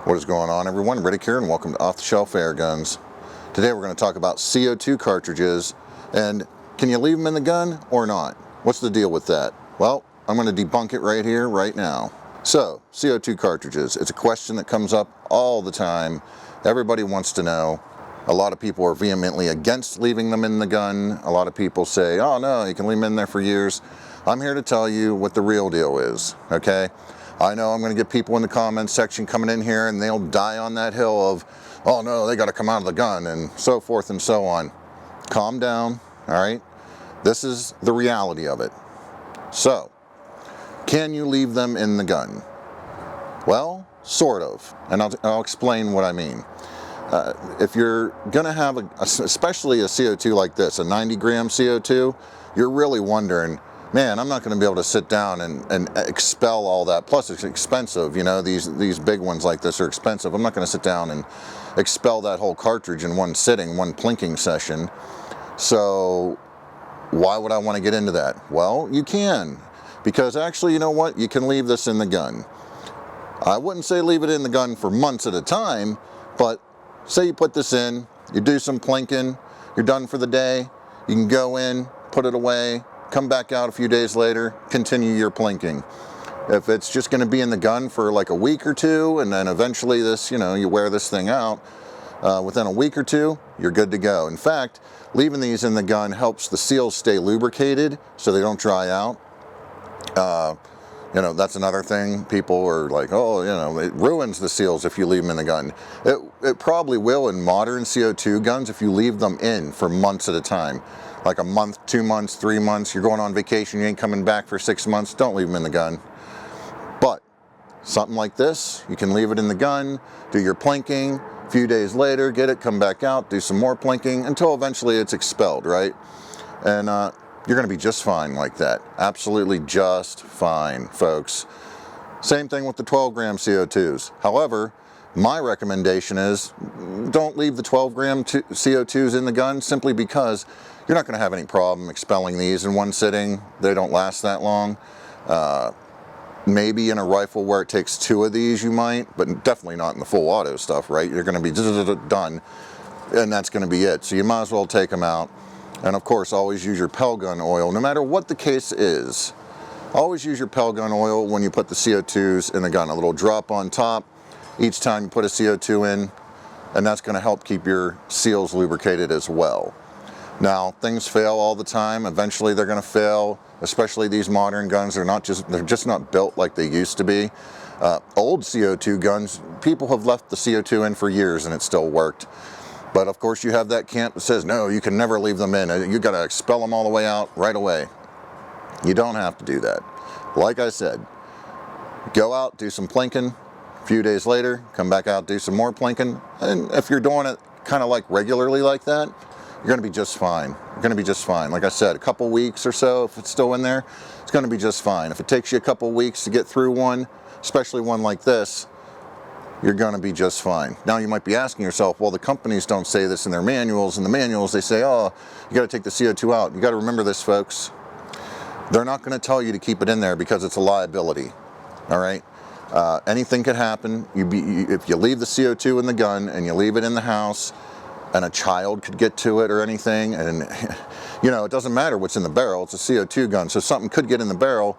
What is going on, everyone? Riddict here, and welcome to Off the Shelf Airguns. Today we're going to talk about CO2 cartridges, and can you leave them in the gun or not? What's the deal with that? Well, I'm going to debunk it right here, right now. So, CO2 cartridges, it's a question that comes up all the time. Everybody wants to know. A lot of people are vehemently against leaving them in the gun. A lot of people say, oh no, you can leave them in there for years. I'm here to tell you what the real deal is, okay? I know I'm going to get people in the comments section coming in here and they'll die on that hill of, oh no, they got to come out of the gun and so forth and so on. Calm down, all right? This is the reality of it. So, can you leave them in the gun? Well, sort of, and I'll explain what I mean. If you're going to have, especially a CO2 like this, a 90-gram CO2, you're really wondering, man, I'm not going to be able to sit down and expel all that. Plus, it's expensive. You know, these big ones like this are expensive. I'm not going to sit down and expel that whole cartridge in one sitting, one plinking session. So why would I want to get into that? Well, you can. Because actually, you know what? You can leave this in the gun. I wouldn't say leave it in the gun for months at a time, but say you put this in, you do some plinking, you're done for the day, you can go in, put it away, come back out a few days later, continue your plinking. If it's just going to be in the gun for like a week or two, and then eventually this, you know, you wear this thing out, within a week or two, you're good to go. In fact, leaving these in the gun helps the seals stay lubricated so they don't dry out. You know, that's another thing. People are like, oh, you know, it ruins the seals if you leave them in the gun. It probably will in modern CO2 guns if you leave them in for months at a time. Like a month, 2 months, 3 months, you're going on vacation, you ain't coming back for 6 months, don't leave them in the gun. But something like this, you can leave it in the gun, do your plinking, a few days later, get it, come back out, do some more plinking, until eventually it's expelled, right? And you're going to be just fine like that. Absolutely just fine, folks. Same thing with the 12-gram CO2s. However, my recommendation is don't leave the 12-gram CO2s in the gun simply because you're not going to have any problem expelling these in one sitting. They don't last that long. Maybe in a rifle where it takes 2 of these you might, but definitely not in the full auto stuff, right? You're going to be done, and that's going to be it. So you might as well take them out. And of course, always use your Pel gun oil, no matter what the case is. Always use your Pel gun oil when you put the CO2s in the gun. A little drop on top each time you put a CO2 in, and that's going to help keep your seals lubricated as well. Now, things fail all the time. Eventually they're going to fail, especially these modern guns. They're just not built like they used to be. Old CO2 guns, people have left the CO2 in for years and it still worked. But of course you have that camp that says, no, you can never leave them in. You got to expel them all the way out right away. You don't have to do that. Like I said, go out, do some plinking. A few days later, come back out, do some more plinking. And if you're doing it kind of like regularly like that, you're going to be just fine. You're going to be just fine. Like I said, a couple weeks or so, if it's still in there, it's going to be just fine. If it takes you a couple weeks to get through one, especially one like this, you're going to be just fine. Now you might be asking yourself, well, the companies don't say this in their manuals. In the manuals, they say, oh, you got to take the CO2 out. You got to remember this, folks. They're not going to tell you to keep it in there because it's a liability. All right? Anything could happen. If you leave the CO2 in the gun and you leave it in the house, and a child could get to it or anything, and you know, it doesn't matter what's in the barrel. It's a CO2 gun, so something could get in the barrel,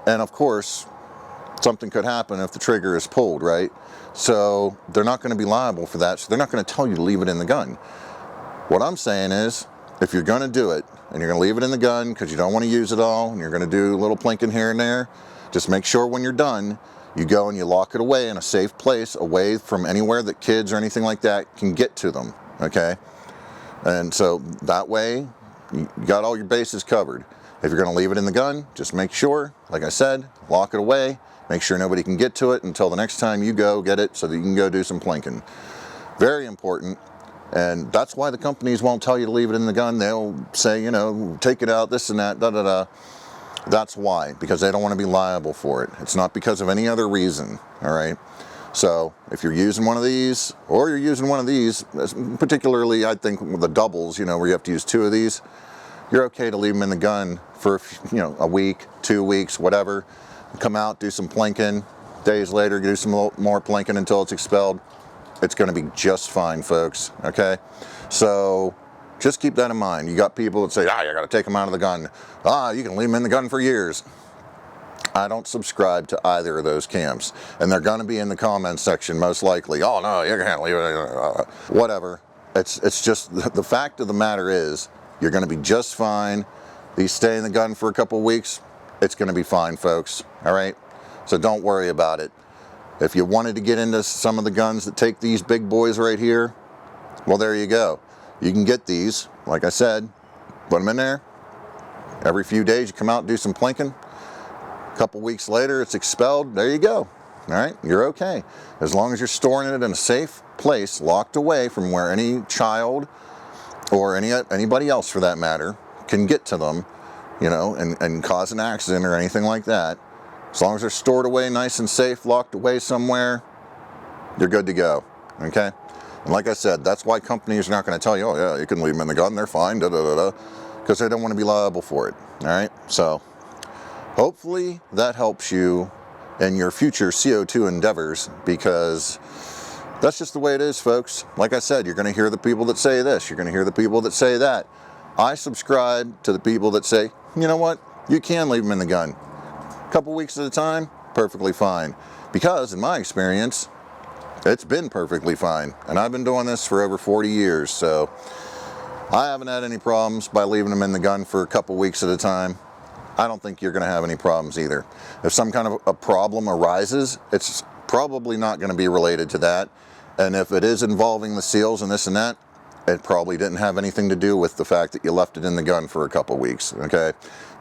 and of course, something could happen if the trigger is pulled, right? So they're not going to be liable for that, so they're not going to tell you to leave it in the gun. What I'm saying is, if you're going to do it, and you're going to leave it in the gun because you don't want to use it all, and you're going to do a little plinking here and there, just make sure when you're done, you go and you lock it away in a safe place, away from anywhere that kids or anything like that can get to them, okay? And so that way, you got all your bases covered. If you're going to leave it in the gun, just make sure, like I said, lock it away. Make sure nobody can get to it until the next time you go get it so that you can go do some plinking. Very important. And that's why the companies won't tell you to leave it in the gun. They'll say, you know, take it out, this and that, da-da-da. That's why, because they don't want to be liable for it. It's not because of any other reason, all right? So if you're using one of these, or you're using one of these, particularly I think with the doubles, you know, where you have to use 2 of these, you're okay to leave them in the gun for, you know, a week, 2 weeks, whatever. Come out, do some plinking, days later, do some more plinking until it's expelled. It's going to be just fine, folks, okay? So just keep that in mind. You got people that say, you got to take them out of the gun. You can leave them in the gun for years. I don't subscribe to either of those camps. And they're going to be in the comments section most likely. Oh, no, you can't leave it. Whatever. It's just the fact of the matter is you're going to be just fine. These stay in the gun for a couple weeks. It's going to be fine, folks. All right? So don't worry about it. If you wanted to get into some of the guns that take these big boys right here, well, there you go. You can get these, like I said, put them in there. Every few days you come out and do some plinking. A couple weeks later, it's expelled. There you go. All right, you're okay. As long as you're storing it in a safe place, locked away from where any child or anybody else for that matter can get to them, you know, and cause an accident or anything like that. As long as they're stored away nice and safe, locked away somewhere, you're good to go, okay? And like I said, that's why companies are not going to tell you, oh yeah, you can leave them in the gun, they're fine, because they don't want to be liable for it, all right? So hopefully that helps you in your future CO2 endeavors, because that's just the way it is, folks. Like I said, you're going to hear the people that say this, you're going to hear the people that say that. I subscribe to the people that say, you know what, you can leave them in the gun. Couple weeks at a time, perfectly fine. Because in my experience, it's been perfectly fine. And I've been doing this for over 40 years, so I haven't had any problems by leaving them in the gun for a couple weeks at a time. I don't think you're going to have any problems either. If some kind of a problem arises, it's probably not going to be related to that. And if it is involving the seals and this and that, it probably didn't have anything to do with the fact that you left it in the gun for a couple weeks, okay?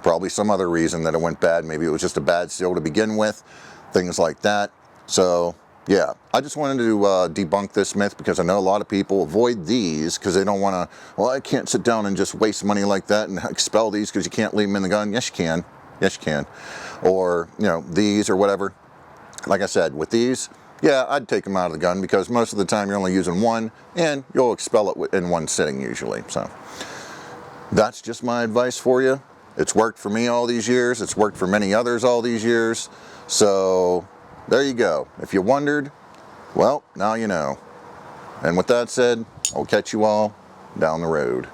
Probably some other reason that it went bad. Maybe it was just a bad seal to begin with, things like that. So, yeah, I just wanted to debunk this myth, because I know a lot of people avoid these because they don't want to, well, I can't sit down and just waste money like that and expel these because you can't leave them in the gun. Yes, you can. Yes, you can. Or, you know, these or whatever. Like I said, with these, yeah, I'd take them out of the gun, because most of the time you're only using one, and you'll expel it in one sitting usually. So that's just my advice for you. It's worked for me all these years. It's worked for many others all these years. So there you go. If you wondered, well, now you know. And with that said, I'll catch you all down the road.